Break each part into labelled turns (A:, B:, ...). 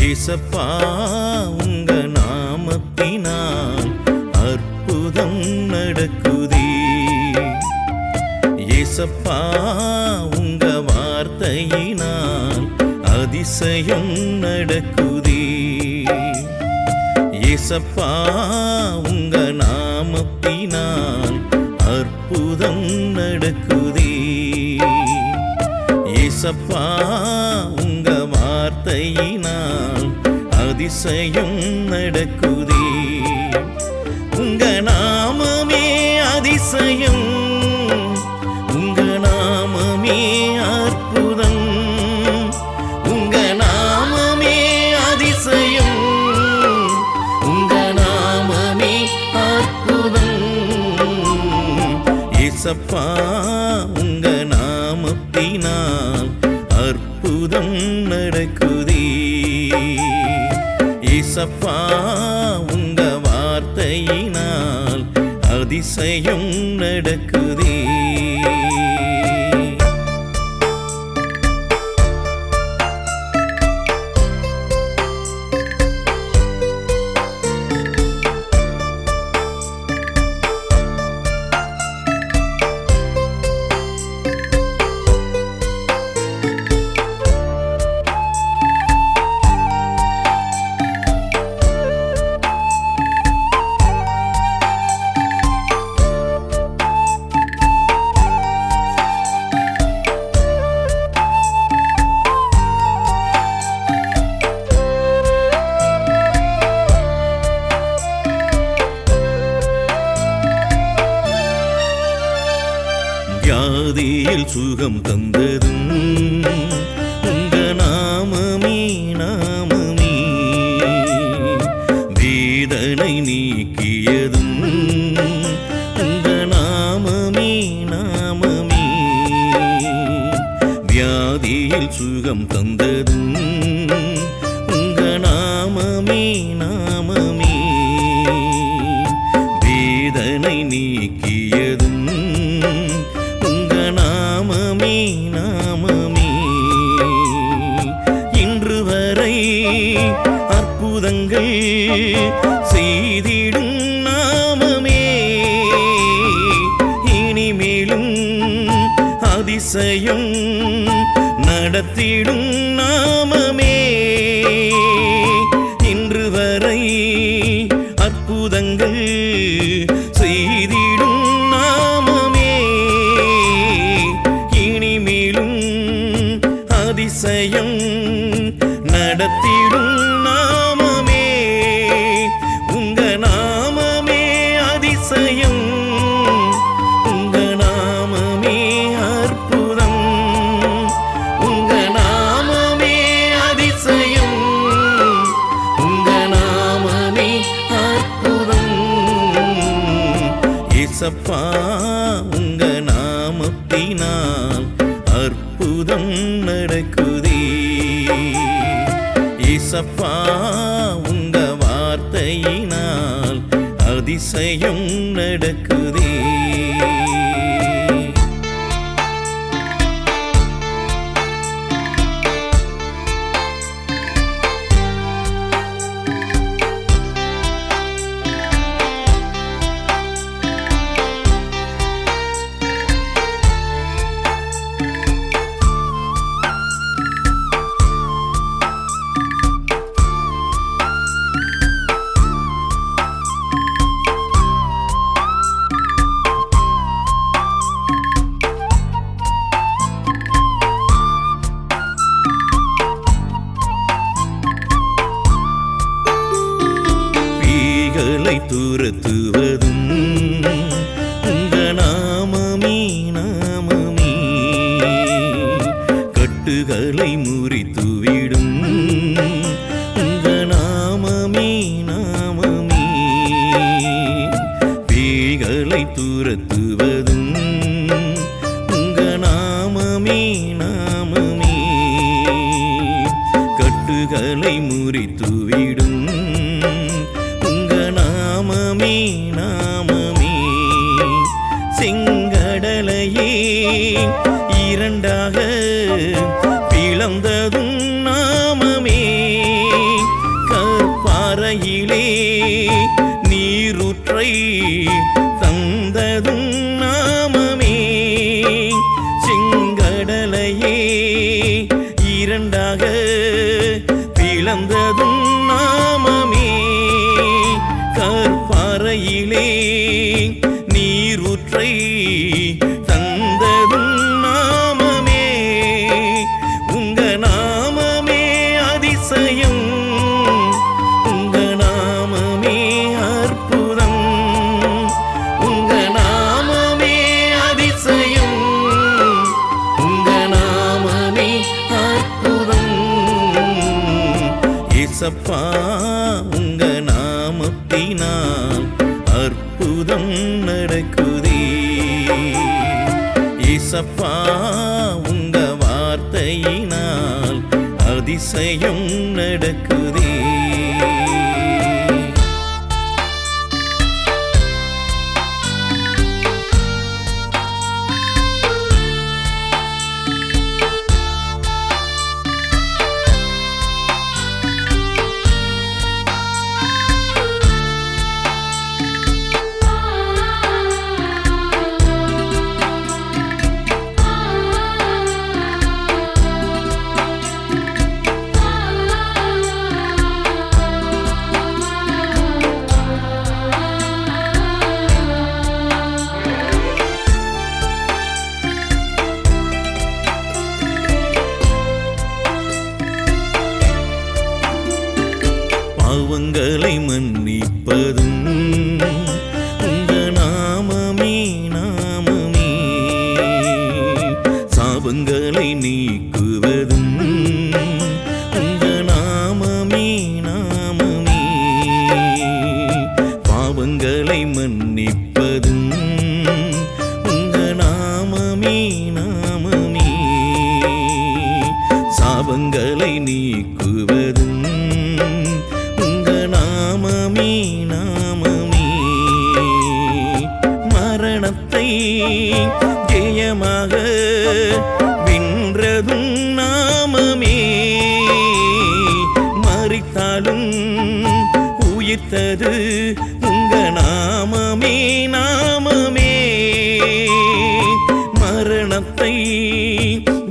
A: ஏசப்பா உங்க நாமத்தினால் அற்புதம் நடக்குதே. ஏசப்பா உங்க வார்த்தையினால் அதிசயம் நடக்குதே. ஏசப்பா உங்க நாமத்தினால் அற்புதம் நடக்குதே. ஏசப்பா உங்க வார்த்தையினால் அதிசயம் நடக்குதே. உங்க நாமமே அதிசயம், உங்க நாமமே அற்புதம், உங்க நாமமே அதிசயம், உங்க நாமமே அற்புதம். ஏசப்பா உங்க நாமத்தினால் அற்புதம் நடக்குதே. ஏசப்பா உங்க வார்த்தையினால் அதிசயம் நடக்குதே. வியாதியில் சுகம் தந்ததும் உங்க நாமமே நாமமே. வேதனை நீக்கியதும் உங்க நாமமே நாமமே. வியாதியில் சுகம் தந்ததும் உங்க நாமமே நாமமே. வேதனை நீக்கியதும் உங்க நாமமே நாமமே. இன்று வரை அற்புதங்கள் செய்திடும் நாமமே. இனிமேலும் அதிசயம் நடத்திடும் நாமமே. இன்று வரை அற்புதங்கள் செய்திடும் நாமமே. இனிமேலும் அதிசயம் நடத்திடும் நாமமே. உங்க நாமமே அதிசயம், உங்க நாமமே அற்புதம், உங்க நாமமே அதிசயம், உங்க நாமமே அற்புதம். ஏசப்பா உங்க நாமத்தினால் அற்புதம் நடக்குதே. ஏசப்பா உங்க வார்த்தையினால் அதிசயம் நடக்குதே. பேய்களை துரத்துவதும் உங்க நாமமே நாமமே. கட்டுகளை முறித்துவிடும் உங்க நாமமே நாமமே. பேய்களை துரத்துவதும் உங்க நாமமே நாமமே. கட்டுகளை முறித்துவிடும் உங்க நாமமே நாமமே. செங்கடலையே இரண்டாக பிளந்ததும் நாமமே. நீரூற்றை தந்ததும் நாமமே. செங்கடலையே இரண்டாக பிளந்ததும் நாமமே. கற்பாறையிலே நீரூற்றை தந்ததும் நாமமே. உங்க நாமமே அதிசயம், உங்க நாமமே அற்புதம். உங்க நாமமே அதிசயம், உங்க நாமமே அற்புதம். ஏசப்பா உங்க நாமத்தினால் அற்புதம் நடக்குதே. ஏசப்பா உங்க வார்த்தையினால் அதிசயம் நடக்குதே. பாவங்களை மன்னிப்பதும் உங்க நாமமே நாமமே. சாபங்களை நீக்குவதும் உங்க நாமமே நாமமே. பாவங்களை மன்னிப்பதும் உங்க நாமமே நாமமே. சாபங்களை நீக்குவதும் நாமமே நாமமே. மரணத்தை ஜெயமாக வென்றதும் நாமமே. மரித்தாலும் உயிர்த்தது உங்க நாமமே நாமமே. மரணத்தை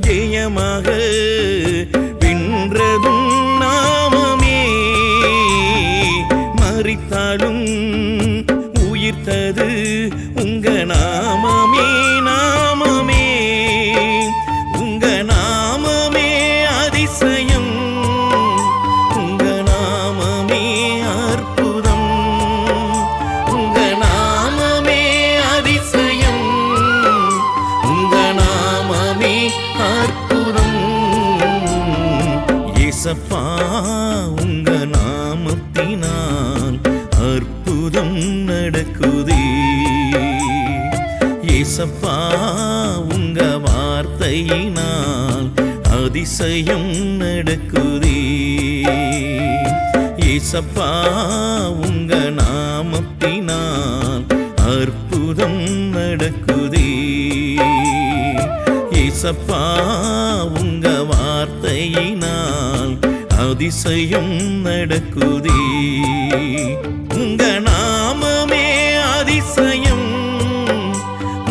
A: ஜெயமாக வென்றதும் நாமமே. மரித்தாலும் உயிர்த்தது உங்க நாமமே நாமமே. உங்க நாமமே அதிசயம், உங்க நாமமே அற்புதம். உங்க நாமமே அதிசயம், உங்க நாமமே அற்புதம். ஏசப்பா உங்க நாமத்தினால் அற்புதம் நடக்குதே. ஏசப்பா உங்க வார்த்தையினால் அதிசயம் நடக்குதே. ஏசப்பா உங்க நாமத்தினால் அற்புதம் நடக்குதே. ஏசப்பா உங்க வார்த்தையினால் அதிசயம் நடக்குதே. உங்க நாமமே அதிசயம்,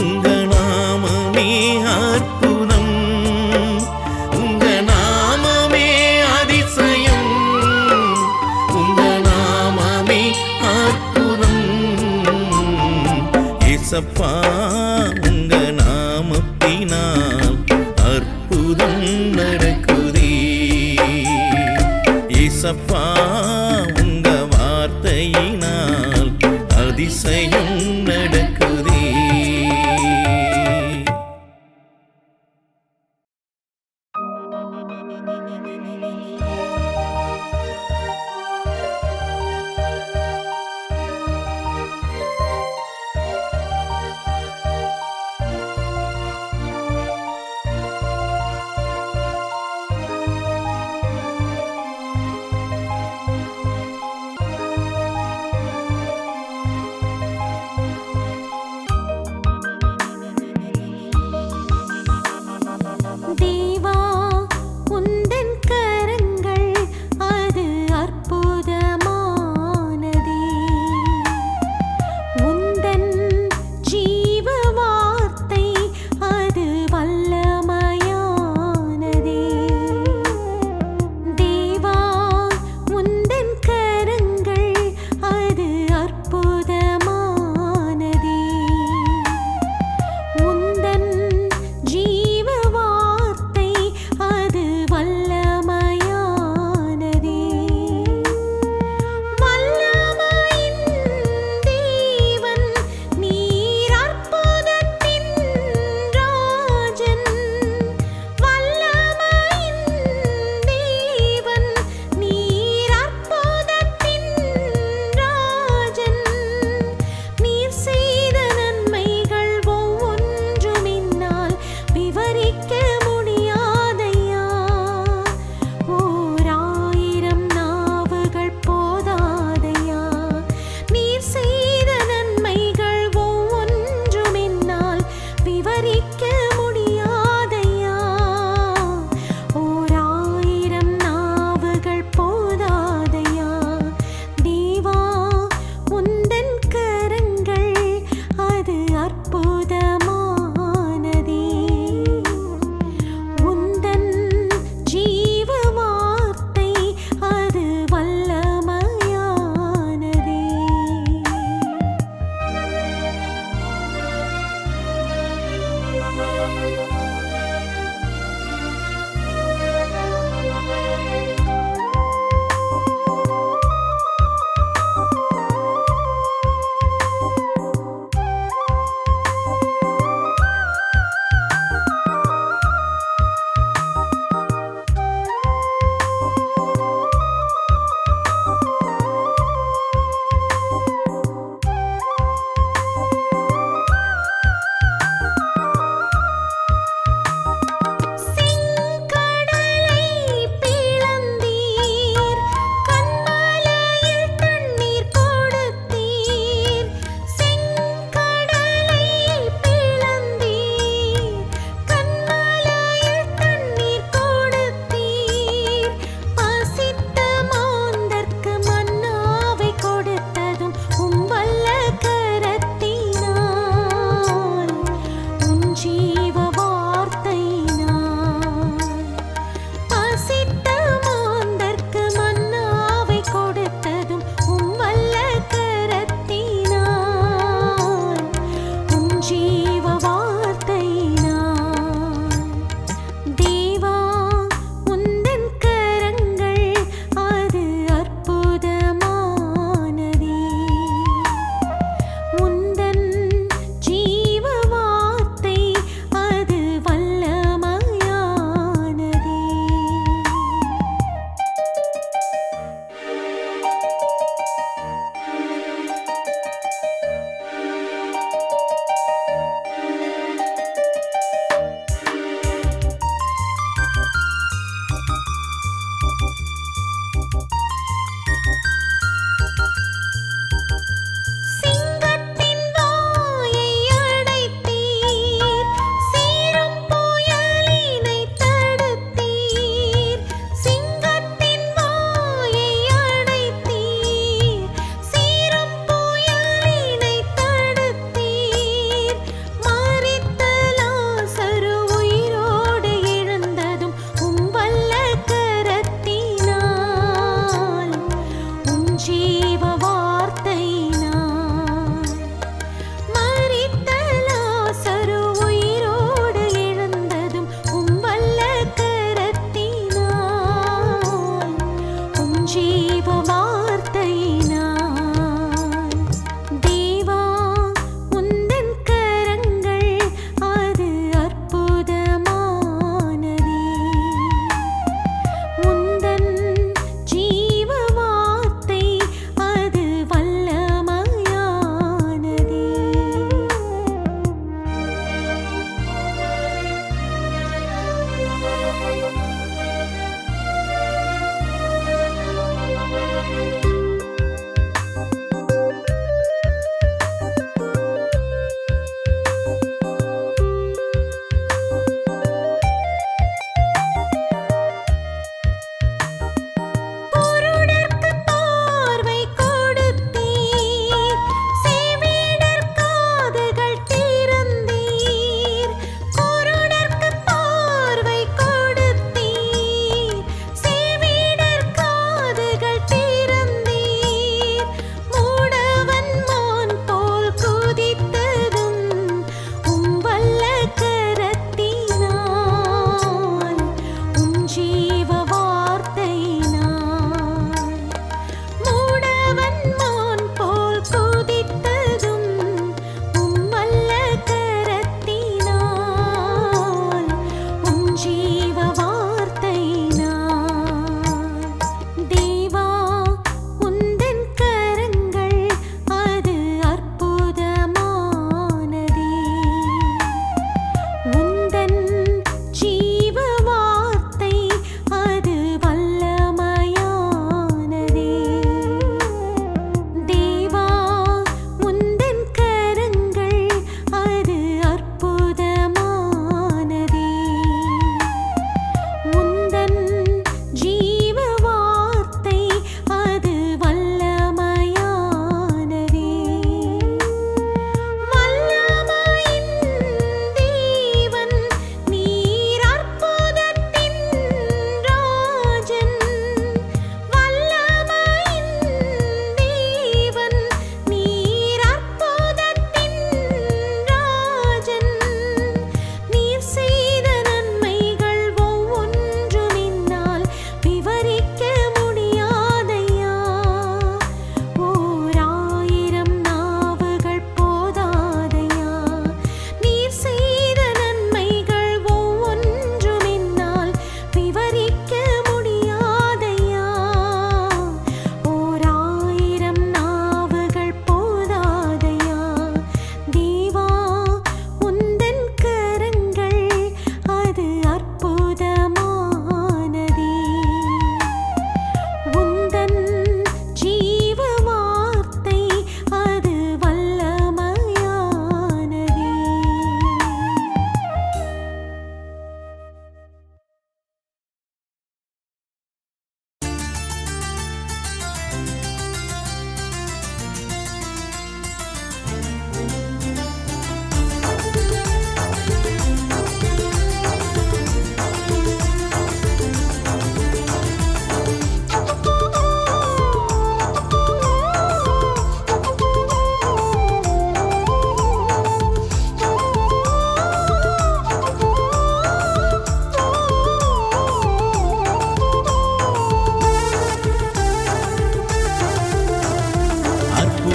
A: உங்க நாமமே அற்புதம். உங்க நாமமே அதிசயம், உங்க நாமமே அற்புதம். ஏசப்பா உங்க நாமத்தினால் அற்புதம் நடக்குதே. ஏசப்பா உங்க வார்த்தையினால் அதிசயம் நடக்குதே.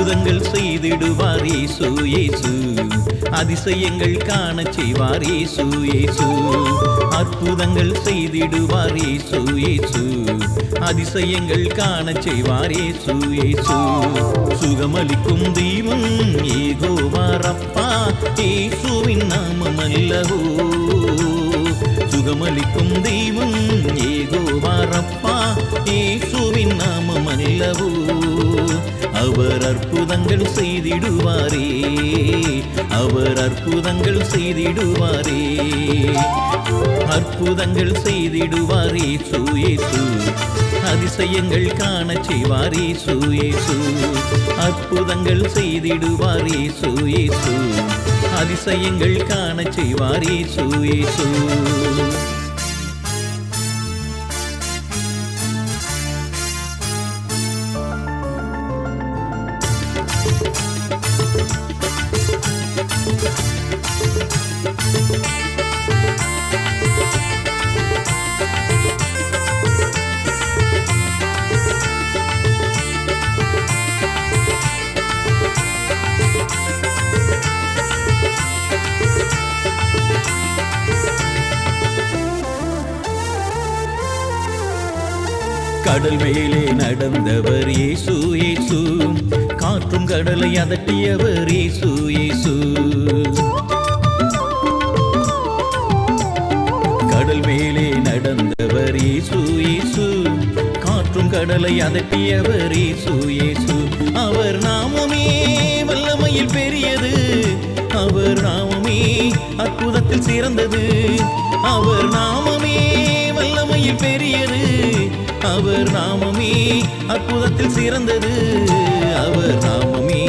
A: அற்புதங்கள் செய்திடுவார் இயேசு இயேசு, அதிசயங்கள் காணச் செய்வார் இயேசு இயேசு. அற்புதங்கள் செய்திடுவார் இயேசு இயேசு, அதிசயங்கள் காணச் செய்வார் இயேசு இயேசு. சுகமளிக்கும் தெய்வம் யெகோவா ரப்பா, இயேசுவின் நாமம் அல்லவோ. சுகமளிக்கும் தெய்வம் யெகோவா ரப்பா, இயேசுவின் நாமம் அல்லவோ. அவர் அற்புதங்கள் செய்திடுவாரே, அவர் அற்புதங்கள் செய்திடுவாரே. அற்புதங்கள் செய்திடுவார் இயேசு இயேசு, அதிசயங்கள் காணச் செய்வார் இயேசு இயேசு. அற்புதங்கள் செய்திடுவார் இயேசு இயேசு, அதிசயங்கள் காணச் செய்வார் இயேசு இயேசு. கடல் மேலே நடந்தவர் இயேசு இயேசு, காற்றும் கடலை அதட்டியவர் இயேசு இயேசு. கடல் மேலே நடந்தவர் இயேசு இயேசு, காற்றும் கடலை அதட்டியவர் இயேசு இயேசு. அவர் நாமமே வல்லமையில் பெரியது, அவர் நாமமே அற்புதத்தில் சிறந்தது. அவர் நாமமே வல்லமையில் பெரியது, அவர் நாமமே அற்புதத்தில் சிறந்தது. அவர் நாமமே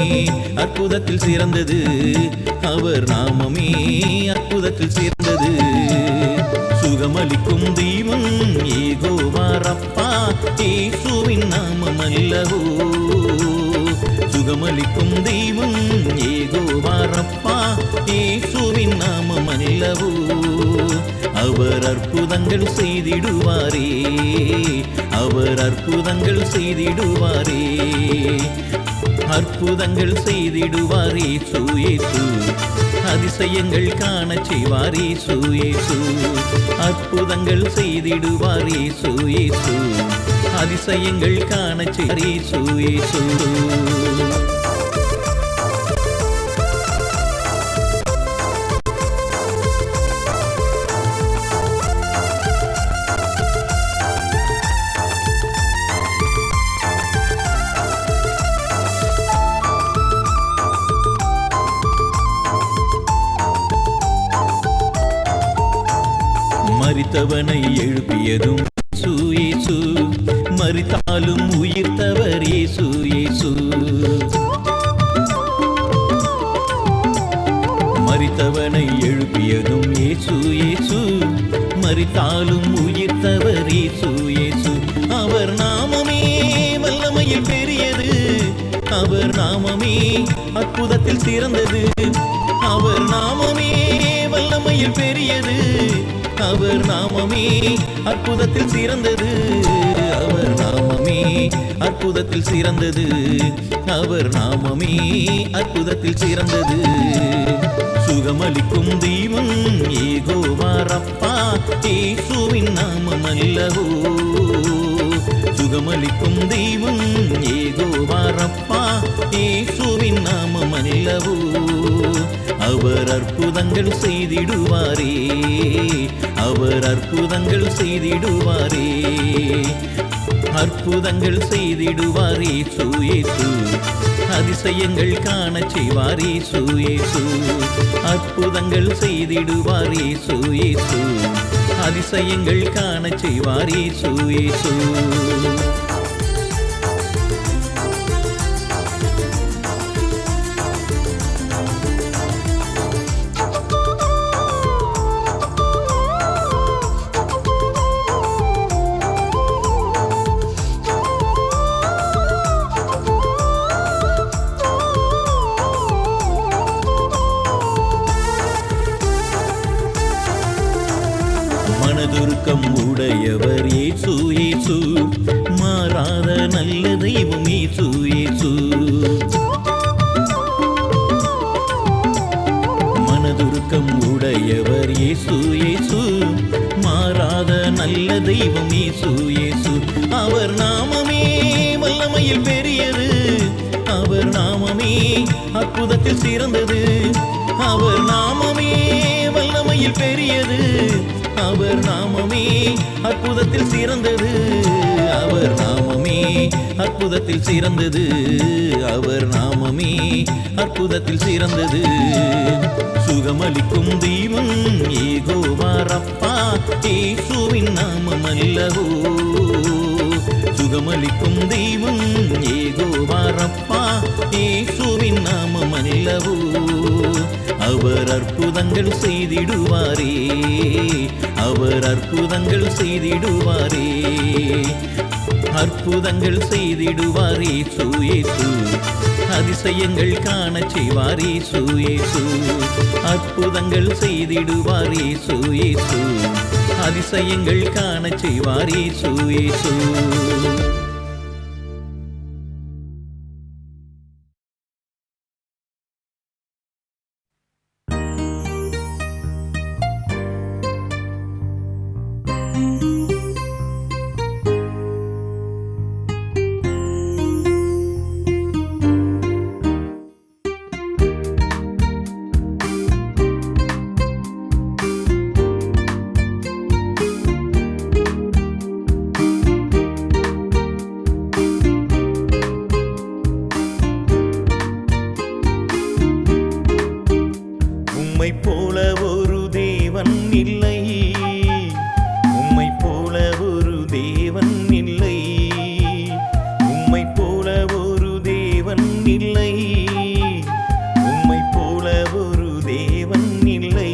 A: அற்புதத்தில் சிறந்தது, அவர் நாமமே அற்புதத்தில் சிறந்தது. சுகமளிக்கும் தெய்வம் யெகோவா ரப்பா, இயேசுவின் நாமம் அல்லவோ. சுகமளிக்கும் தெய்வம் யெகோவா ரப்பா, இயேசுவின் நாமம் அல்லவோ. அவர் அற்புதங்கள் செய்திடுவாரே, அவர் அற்புதங்கள் செய்திடுவாரே. அற்புதங்கள் செய்திடுவார் இயேசு இயேசு, அதிசயங்கள் காணச் செய்வார் இயேசு இயேசு. அற்புதங்கள் செய்திடுவார் இயேசு இயேசு, அதிசயங்கள் காணச் செய்வார் இயேசு இயேசு. மரித்தவனை எழுப்பியதும் இயேசு இயேசு, மரித்தாலும் உயிர்த்தவர் இயேசு இயேசு. மரித்தவனை எழுப்பியதும் இயேசு இயேசு, மரித்தாலும் உயிர்த்தவர் இயேசு இயேசு. அவர் நாமமே வல்லமையில் பெரியது, அவர் நாமமே அற்புதத்தில் சிறந்தது. அவர் நாமமே வல்லமையில் பெரியது, அவர் நாமமே அற்புதத்தில் சிறந்தது. அவர் நாமமே அற்புதத்தில் சிறந்தது, அவர் நாமமே அற்புதத்தில் சிறந்தது. சுகமளிக்கும் தெய்வம் யெகோவா ரப்பா, இயேசுவின் நாமம் அல்லவோ. சுகமளிக்கும் தெய்வம் யெகோவா ரப்பா, இயேசுவின் நாமம் அல்லவோ. அவர் அற்புதங்கள் செய்திடுவாரே, அவர் அற்புதங்கள் செய்திடுவாரே. அற்புதங்கள் செய்திடுவார் இயேசு இயேசு, அதிசயங்கள் காணச் செய்வார் இயேசு இயேசு. அற்புதங்கள் செய்திடுவார் இயேசு இயேசு, அதிசயங்கள் காணச் செய்வார் இயேசு இயேசு. மனதுருக்கம் உடையவர் இயேசு இயேசு, மாறாத நல்ல தெய்வம் இயேசு இயேசு. தெய்வம் இயேசு இயேசு. அவர் நாமமே வல்லமையில் பெரியது, அவர் நாமமே அற்புதத்தில் சிறந்தது. அவர் நாமமே வல்லமையில் பெரியது, அவர் நாமமே அற்புதத்தில் சிறந்தது. அவர் நாமமே அற்புதத்தில் சிறந்தது, அவர் நாமமே அற்புதத்தில் சிறந்தது. சுகமளிக்கும் தெய்வம் யெகோவா ரப்பா, இயேசுவின் நாமம் அல்லவோ. சுகமளிக்கும் தெய்வம் யெகோவா ரப்பா, இயேசுவின் நாமம் அல்லவோ. அவர் அற்புதங்கள் செய்திடுவாரே, அவர் அற்புதங்கள் செய்திடுவாரே, அற்புதங்கள் செய்திடுவார் இயேசு இயேசு. அதிசயங்கள் காணச் செய்வார் இயேசு இயேசு. அற்புதங்கள் செய்திடுவார் இயேசு இயேசு. அதிசயங்கள் காணச் செய்வார் இயேசு இயேசு. உம்மை போல ஒரு தேவன் இல்லை, உம்மை போல ஒரு தேவன் இல்லை, உம்மை போல ஒரு தேவன் இல்லை, உம்மை போல ஒரு தேவன் இல்லை.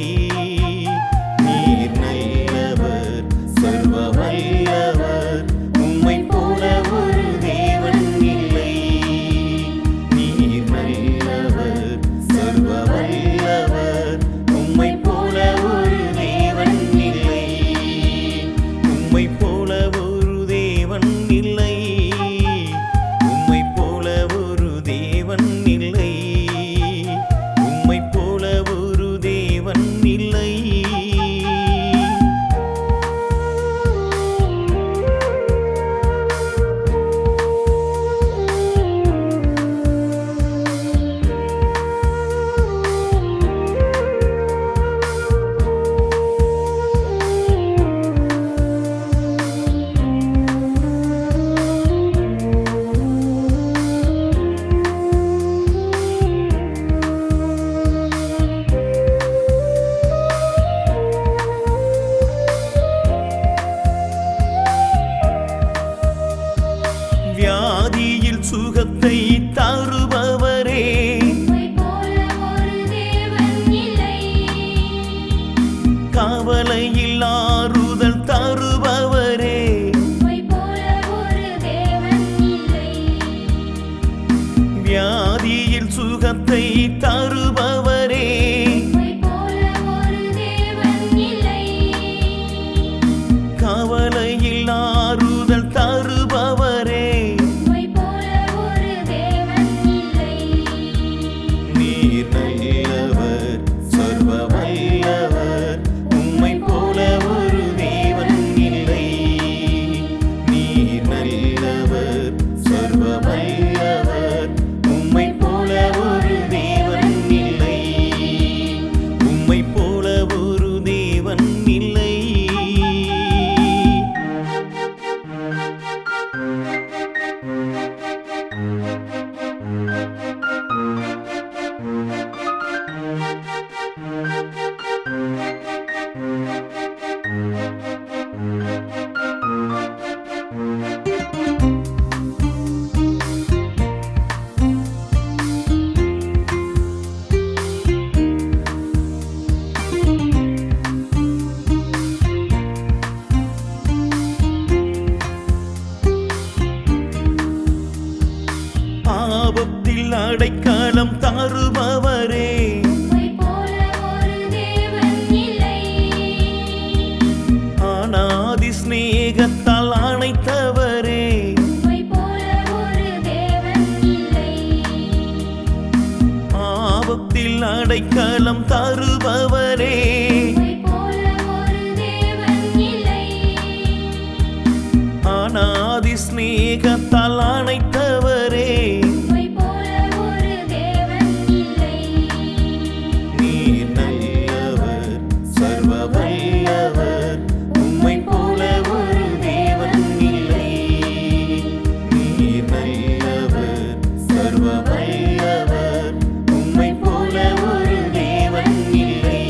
A: நீர் நல்லவர் சர்வ வல்லவர், உம்மை போல ஒரு தேவன் இல்லை. நீர் நல்லவர் சர்வ வல்லவர், உம்மை போல ஒரு தேவன் இல்லை. உம்மை போல ஒரு தேவன் இல்லை, உம்மை போல ஒரு தேவன் இல்லை, உம்மை போல ஒரு தேவன் இல்லை. வியாதியில் சுகத்தை தருபவரே,
B: உம்மை போல ஒரு தேவன் இல்லை.
A: கவலையில் ஆறுதல் தருபவரே,
B: உம்மை போல ஒரு தேவன் இல்லை.
A: வியாதியில் சுகத்தை தருபவரே,
B: உம்மை போல ஒரு தேவன் இல்லை.
A: கவலையில் ஆறுதல் தருபவரே.
B: உம்மை போல ஒரு தேவன் இல்லை.
A: நீர் நல்லவர் சர்வ வல்லவர், உம்மை போல ஒரு தேவன் இல்லை. நீர் நல்லவர் சர்வ வல்லவர், உம்மை போல ஒரு தேவன் இல்லை. உம்மை போல ஒரு தேவன் இல்லை. ஆபத்தில் அடைக்கலம் தருபவரே,
B: உம்மை போல ஒரு தேவன் இல்லை.
A: அநாதி சிநேகத்தால் அணைத்தவரே,
B: உம்மை போல ஒரு தேவன் இல்லை.
A: ஆபத்தில் அடைக்கலம் தருபவரே,
B: உம்மை போல ஒரு தேவன் இல்லை.
A: சிநேகத்தால் அணைத்தவரே
B: உம்மை போல ஒரு தேவன் இல்லை.
A: நீர் நல்லவர் சர்வ வல்லவர் உம்மை போல ஒரு தேவன் இல்லை. நீர் நல்லவர் சர்வ வல்லவர் உம்மை போல ஒரு தேவன் இல்லை.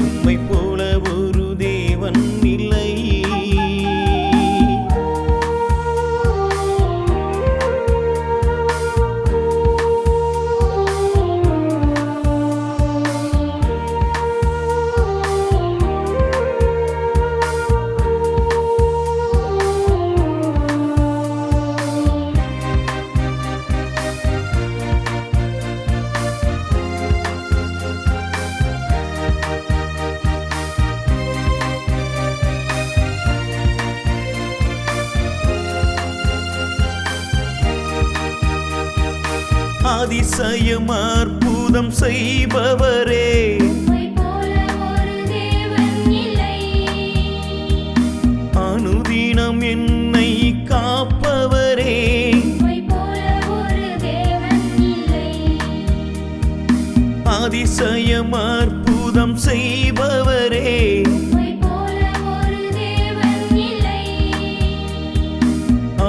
A: உம்மை போல ஒரு தேவன் இல்லை. அதிசயம் அற்புதம் செய்பவரே
B: உம்மை போல ஒரு தேவன் இல்லை.
A: அனுதினம் என்னை காப்பவரே
B: உம்மை போல ஒரு தேவன் இல்லை.
A: அதிசயம் அற்புதம் செய்பவரே
B: உம்மை போல ஒரு தேவன் இல்லை.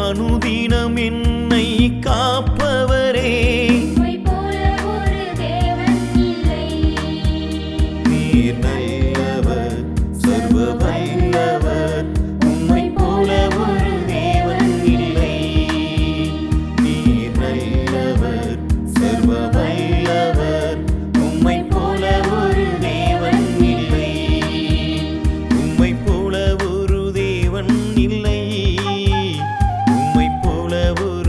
A: அனுதினம் என்னை காப்பவரே
B: உம்மை போல ஒரு தேவன் இல்லை.
A: நீர் நல்லவர் சர்வ வல்லவர் உம்மை போல ஒரு தேவன் இல்லை. நீர் நல்லவர் சர்வ வல்லவர் உம்மை போல ஒரு தேவன் இல்லை. உம்மை போல ஒரு தேவன் இல்லை. உம்மை போல ஒரு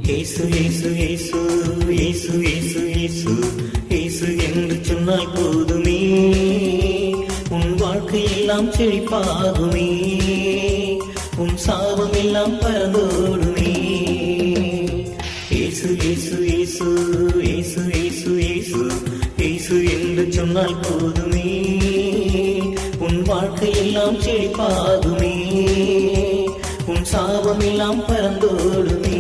A: இயேசு இயேசு இயேசு இயேசு இயேசு இயேசு இயேசு என்று சொன்னால் போதுமே, உன் வாழ்க்கையெல்லாம் செழிப்பாகுமே, உன் சாபம் எல்லாம் பறந்தோடுமே. இயேசு இயேசு இயேசு இயேசு இயேசு இயேசு இயேசு என்று சொன்னால் போதுமே, உன் வாழ்க்கையெல்லாம் செழிப்பாகுமே, உன் சாபம் எல்லாம் பறந்தோடுமே.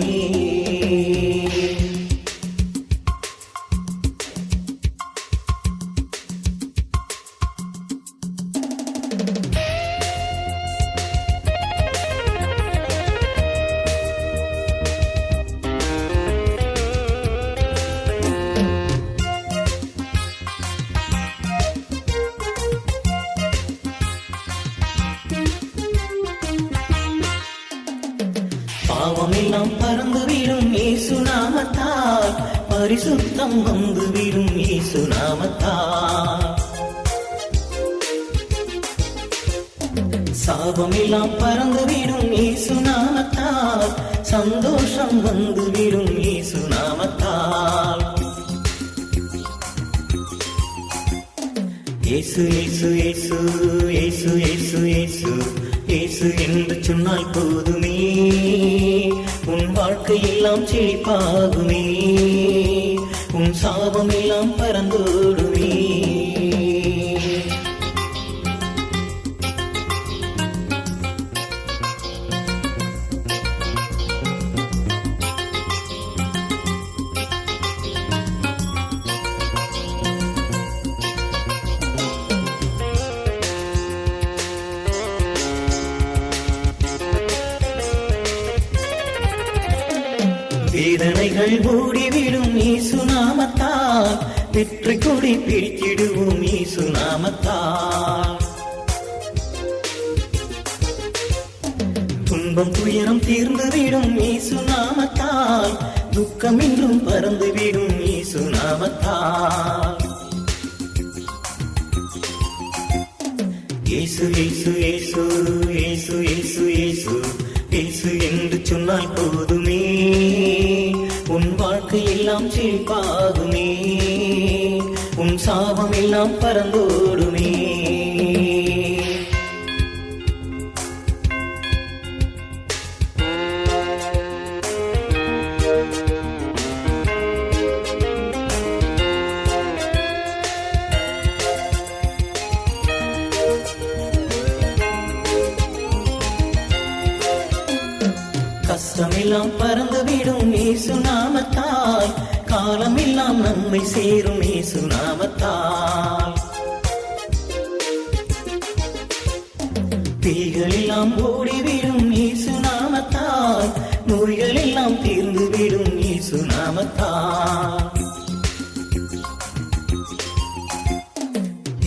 A: பாவமெல்லாம் பறந்துவிடும் இயேசு நாமத்தால், பரிசுத்தம் வந்துவிடும் இயேசு நாமத்தால். சாபமெல்லாம் பறந்துவிடும் இயேசு நாமத்தால், சந்தோஷம் வந்துவிடும் இயேசு நாமத்தால். இயேசு இயேசு இயேசு இயேசு இயேசு இயேசு இயேசு என்று சொன்னால் போதுமே, உன் வாழ்க்கையெல்லாம் செழிப்பாகுமே, உன் சாபம் எல்லாம் பறந்தோடுமே. வேதனைகள் ஓடிவிடும் இயேசு நாமத்தால், வெற்றி கொடி பிடித்திடுவோம் இயேசு நாமத்தால். துன்பம் துயரம் தீர்ந்துவிடும் இயேசு நாமத்தால், துக்கம் என்றும் பறந்துவிடும் இயேசு நாமத்தால். இயேசு இயேசு இயேசு இயேசு இயேசு இயேசு இயேசு என்று சொன்னால் போதுமே, உன் வாழ்க்கையெல்லாம் செழிப்பாகுமே, உன் சாபம் எல்லாம் பறந்தோடுமே. கஷ்டமெல்லாம் பறந்துவிடும் இயேசு நாமத்தால், காலமெல்லாம் நன்மை சேரும் இயேசு நாமத்தால். பேய்களெல்லாம் ஓடிவிடும் இயேசு நாமத்தால், நோய்களெல்லாம் தீர்ந்துவிடும் இயேசு நாமத்தால்.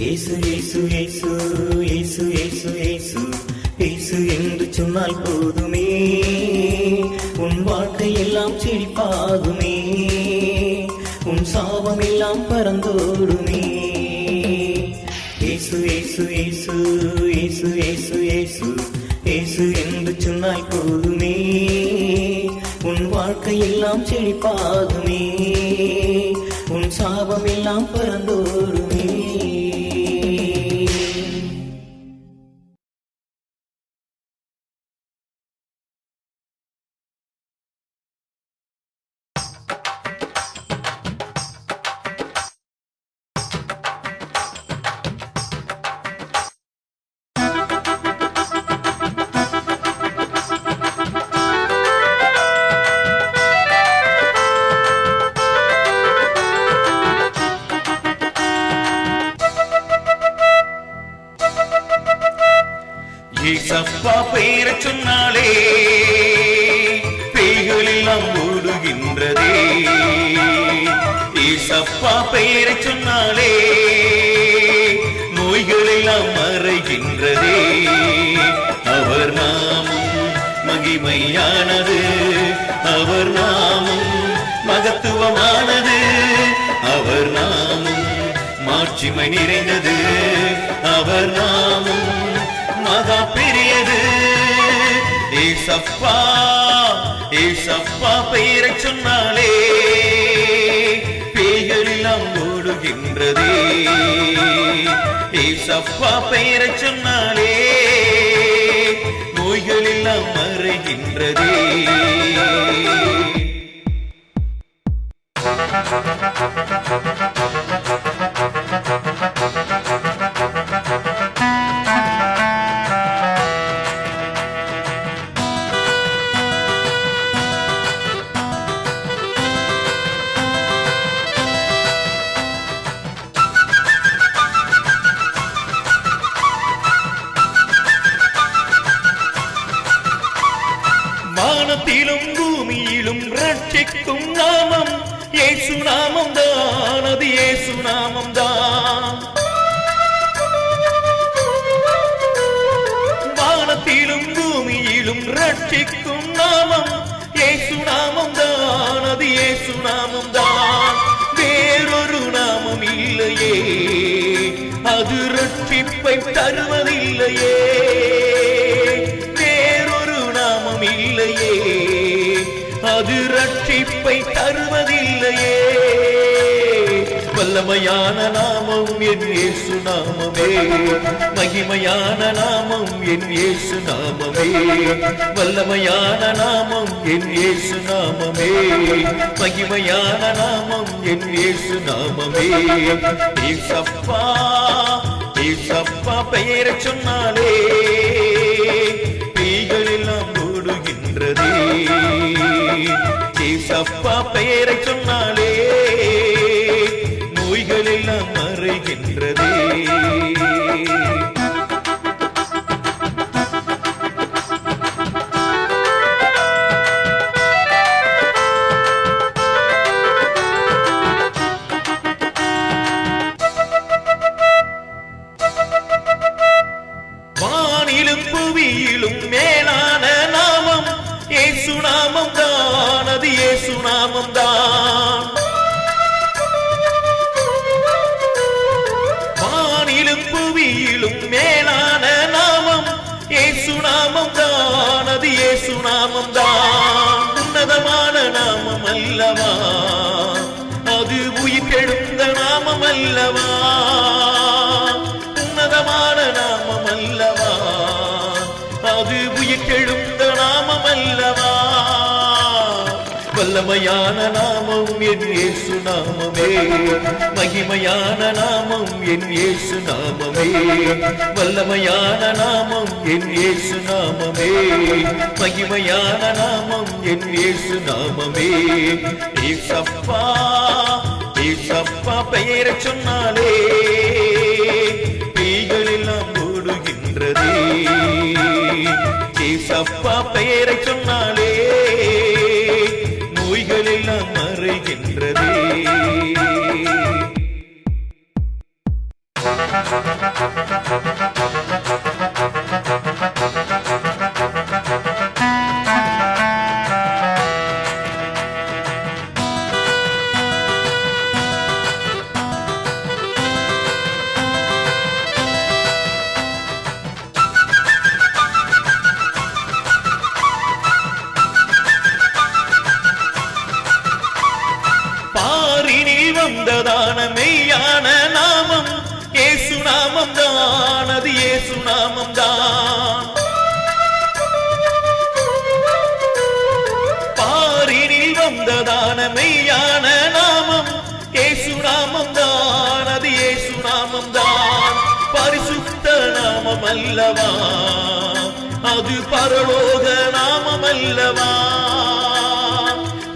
A: இயேசு இயேசு இயேசு இயேசு இயேசு இயேசு இயேசு என்று சொன்னால் போதுமே, உன் வாழ்க்கையெல்லாம் செழிப்பாகுமே, உன் சாபம் எல்லாம் பறந்தோடுமே. இயேசு இயேசு இயேசு இயேசு இயேசு இயேசு இயேசு என்று சொன்னால் போதுமே, உன் வாழ்க்கையெல்லாம் செழிப்பாகுமே, உன் சாபம் எல்லாம் பறந்தோடுமே.
C: ஏசப்பா பெயரை சொன்னாலே பேய்கள் எல்லாம் ஓடுகின்றதே. ஏசப்பா பெயரை சொன்னாலே நோய்கள் எல்லாம் மறைகின்றதே. அவர் நாமம் மகிமையானது, அவர் நாமம் மகத்துவமானது, அவர் நாமம் மாட்சிமை நிறைந்தது, அவர் நாமம் மகா பெரியது. ஏசப்பா ஏசப்பா ஏசப்பா பெயரை சொன்னாலே பேய்கள் எல்லாம் ஓடுகின்றதே. ஏசப்பா பெயரை சொன்னாலே நோய்கள் எல்லாம் மறைகின்றதே. வானத்திலும் பூமியிலும் ரட்சிக்கும் நாமம் இயேசு நாமம் தான். அது இயேசு நாமம் தான். வானத்திலும் பூமியிலும் ரட்சிக்கும் நாமம் இயேசு நாமம் தான். அது இயேசு நாமம் தான். வேறொரு நாமம் இல்லையே, அது ரட்சிப்பை தருவதில்லையே. இல்லையே, அது ரட்சிப்பை தருவதில்லையே. வல்லமையான நாமம் என் இயேசு நாமமே, மகிமையான நாமம் என் இயேசு நாமமே. வல்லமையான நாமம் என் இயேசு நாமமே, மகிமையான நாமம் என் இயேசு நாமமே. ஏசப்பா ஏசப்பா பெயரை சொன்னாலே பேய்கள் எல்லாம் ஓடுகின்றதே. ஏசப்பா பெயரை சொன்னாலே நோய்கள் எல்லாம் மறைகின்றதே. வானிலும் புவியிலும் மேலான நாமம் இயேசு நாமம் தான். அது இயேசு நாமம் தான். வானிலும் புவியிலும் மேலான நாமம் இயேசு நாமம் தான். அது இயேசு நாமம் தான். உன்னதமான நாமம் அல்லவா, அது உயிர்த்தெழுந்த நாமம் அல்லவா. உன்னதமான நாமம் அல்லவா, அது உயிர்த்தெழுந்த நாமம் அல்லவா. வல்லமையான நாமம் என் இயேசு நாமமே, மகிமையான நாமம் என் இயேசு நாமமே. வல்லமையான நாமம் என் இயேசு நாமமே, மகிமையான நாமம் என் இயேசு நாமமே. ஏசப்பா ஏசப்பா பெயரை சொன்னாலே பேய்கள் எல்லாம் ஓடுகின்றதே. ஏசப்பா பெயரை சொன்னாலே நோய்கள் எல்லாம் மறைகின்றதே. வந்ததான மெய்யான நாமம் இயேசு நாமம் தான். அது இயேசு நாமம் தான். பாரினில் வந்ததான மெய்யான நாமம் இயேசு நாமம் தான். அது இயேசு நாமம் தான். பரிசுத்த நாமம் அல்லவா, அது பரலோக நாமம் அல்லவா.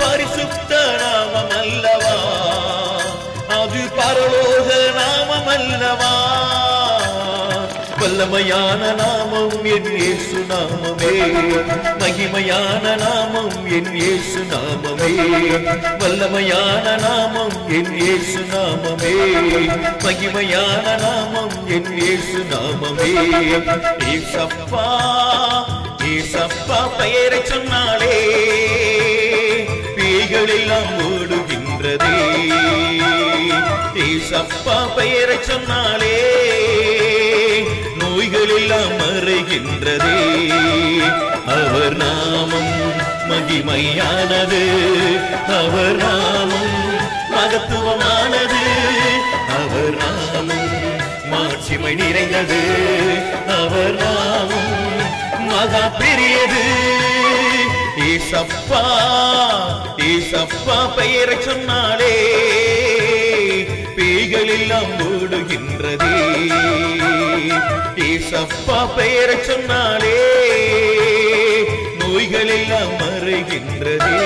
C: பரிசுத்த நாமம் அல்லவா, அது பரலோக நாமம் அல்லவா. வல்லமையான நாமம் என் இயேசு நாமமே, மகிமையான நாமம் என் இயேசு நாமமே. வல்லமையான நாமம் என் இயேசு நாமமே, மகிமையான நாமம் என் இயேசு நாமமே. ஏசப்பா ஏசப்பா பெயரை சொன்னாலே பேய்கள் எல்லாம் ஓடுகின்றதே. ஏசப்பா பெயரை சொன்னாலே நோய்கள் எல்லாம் மறைகின்றதே. அவர் நாமம் மகிமையானது அவர் நாமம், மகத்துவமானது அவர் நாமம், மாட்சிமை நிறைந்தது அவர் நாமம், மகா பெரியது. ஏசப்பா ஏசப்பா பெயரை சொன்னாலே பேய்கள் எல்லாம் ஓடுகின்றதே. ஏசப்பா பெயரை சொன்னாலே நோய்கள் எல்லாம் மறைகின்றதே.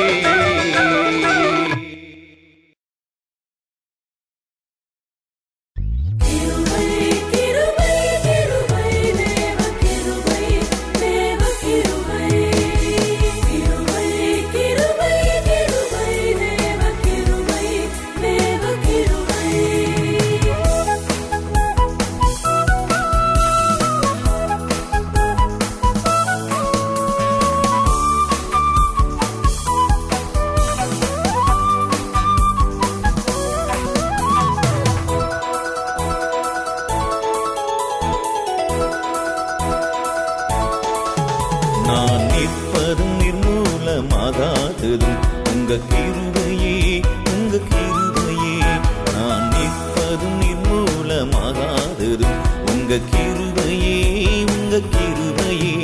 A: நான் நிற்பதும் நிர்மூலமாகாததும் உங்க கிருபையே, உங்க கிருபையே. நான் நிற்பதும் நிர்மூலமாகாததும் உங்க கிருபையே, உங்க கிருபையே.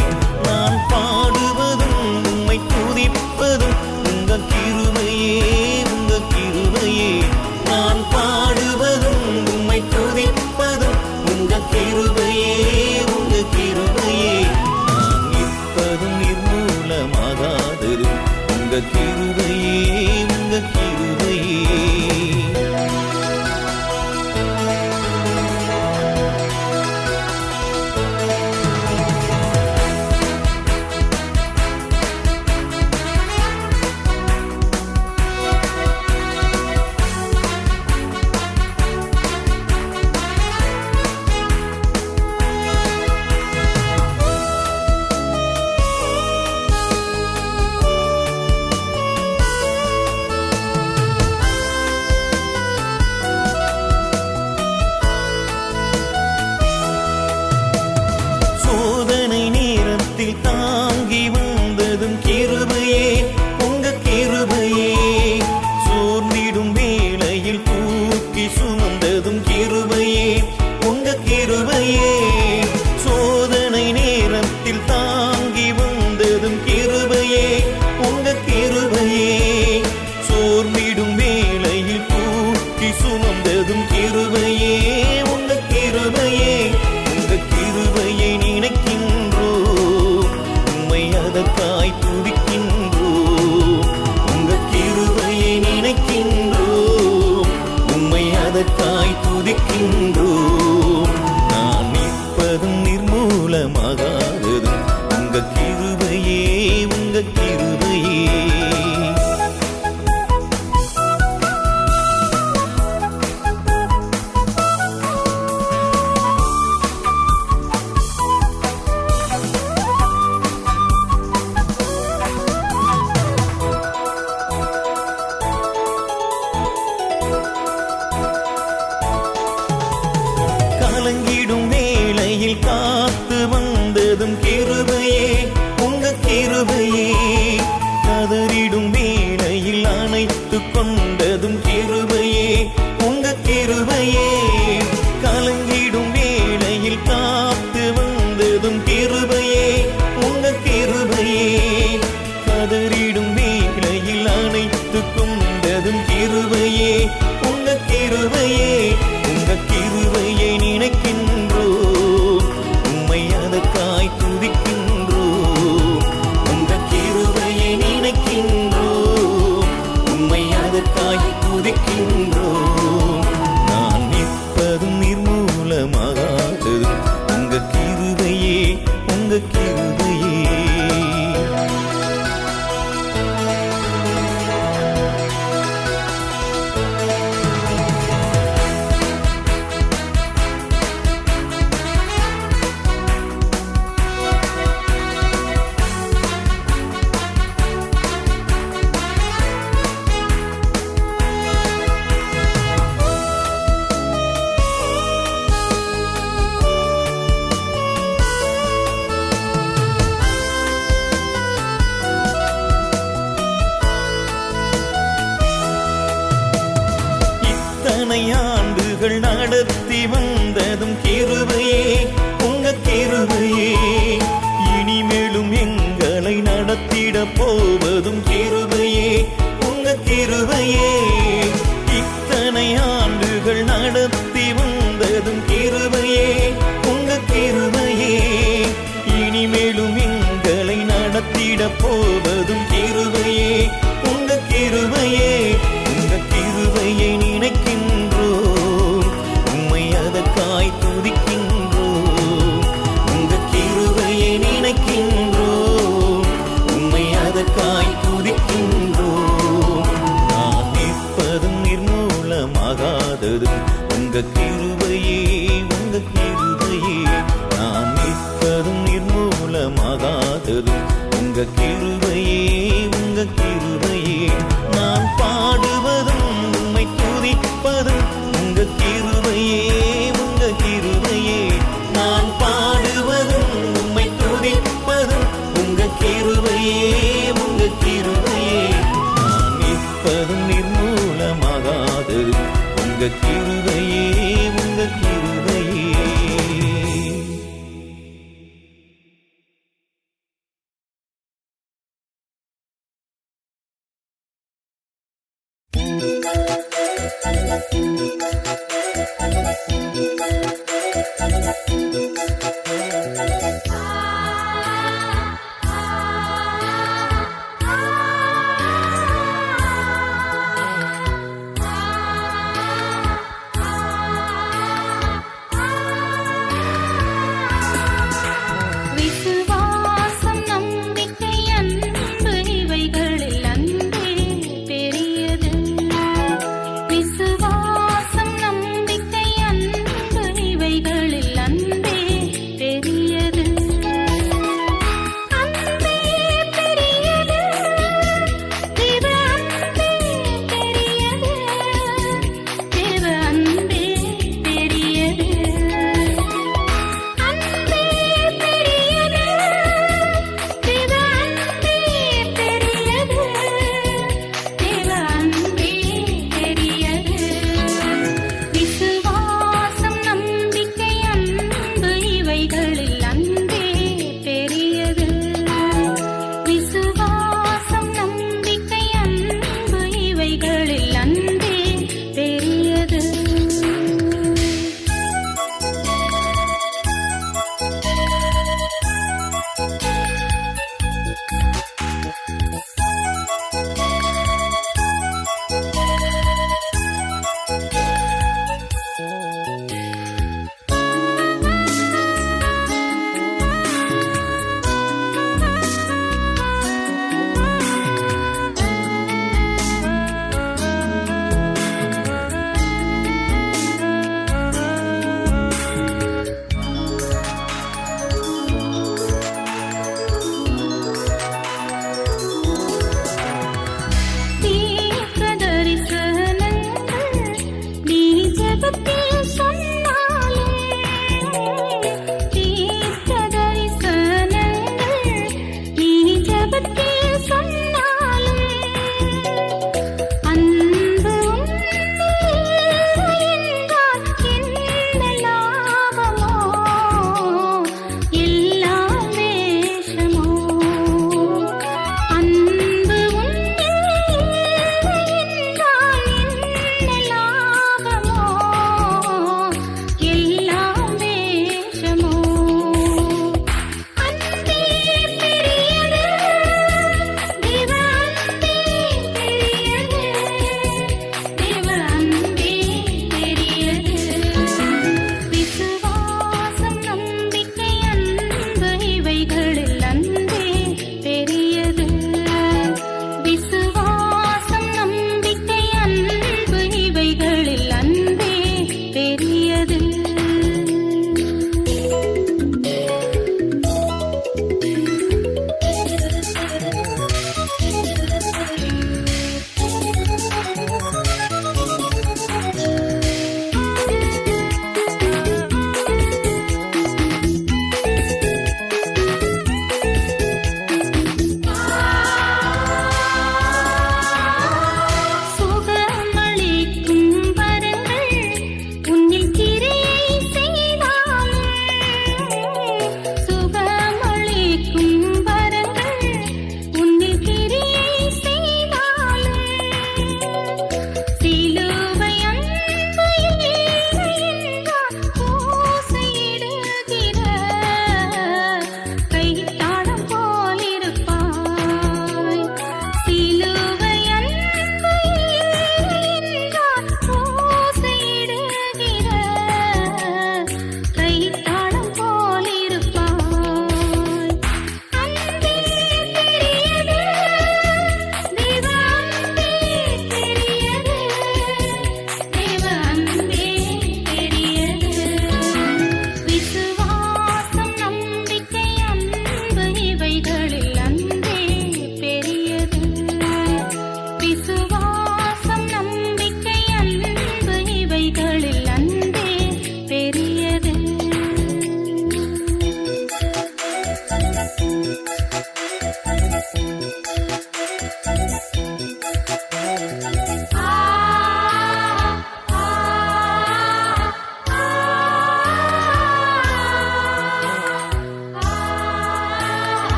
A: நான் பாடுவதும் உம்மை துதிப்பதும் உங்க கிருபையே, உங்க கிருபையே. நான் பாடுவதும் உம்மை துதிப்பதும் உங்க கிருபையே, உங்க கிருபையே. நிர்மூலமாகாததும் உங்க கிருபையே, உங்க கிருபையே. சோதனை நேரத்தில் தாங்கி வந்ததும் கிருபையே, உங்க கிருபையே. சோர்ந்திடும் வேளையில் தூக்கி சுமந்ததும் கிருபையே, உங்க கிருபையே. சோதனை நேரத்தில் தாங்கி வந்ததும் கிருபையே, உங்க கிருபையே. சோர்ந்திடும் வேளையில் தூக்கி சுமந்ததும் கிருபையே, உங்க கிருபையே. உங்க கிருபையை நினைக்கின்றோம், உம்மை அதற்காய் துதிக்கின்றோம். உங்க கிருபையை நினைக்கின்றோம், உம்மை அதற்காய் துதிக்கின்றோம். நான் நிற்பதும் நிர்மூலமாகாததும் உங்க கிருபையே, உங்க கிருபையே. கலங்கிடும் வேளையில் காத்து வந்ததும் கிருபையே, உங்க கிருபையே. கதறிடும் வேளையில் அணைத்துக் கொண்டதும் கிருபையே, உங்க கிருபையே. கலங்கிடும் வேளையில் காத்து வந்ததும் கிருபையே, உங்க கிருபையே. கதறிடும் வேளையில் அணைத்துக் கொண்டதும் கிருபையே, உங்க கிருபையே. உங்க கிருபையை நினைக்கின்றோம், உம்மை அதற்காய் துதிக்கின்றோம். உங்க கிருபையை நினைக்கின்றோம், உம்மை அதற்காய் துதிக்கின்றோம். நான் நிற்பதும் நிர்மூலமாகாததும் உங்க கிருபையே, உங்க கிருபையே. இத்தனை ஆண்டுகள் நடத்தி வந்ததும் கிருபையே உங்க கிருபையே இனிமேலும் எங்களை நடத்திட போவதும் கிருபையே உங்க கிருபையே இத்தனை ஆண்டுகள் நடத்தி வந்ததும் கிருபையே உங்க கிருபையே இனிமேலும் எங்களை நடத்திட போவதும் கிருபையே உங்க கிருபையே உங்க கிருபையை நினைக்கின்றோம் உம்மை அதற்காய் துதிக்கின்றோம் உங்க கிருபையை நினைக்கின்றோம் உம்மை அதற்காய் துதிக்கின்றோம் நான் நிற்பதும் நிர்மூலமாகாததும் உங்க கிருபையே உங்க கிருபையே நான் நிற்பதும் நிர்மூலமாகாததும் உங்க கிருபையே உங்க கிருபையே நான் பாடுவதும் உம்மை துதிப்பதும் உங்க கிருபையே உங்க கிருபையே நான் பாடுவதும் உம்மை துதிப்பதும் உங்க கிருபையே உங்க கிருபையே நான் நிற்பதும் நிர்மூலமாகாததும் உங்க கிருபையே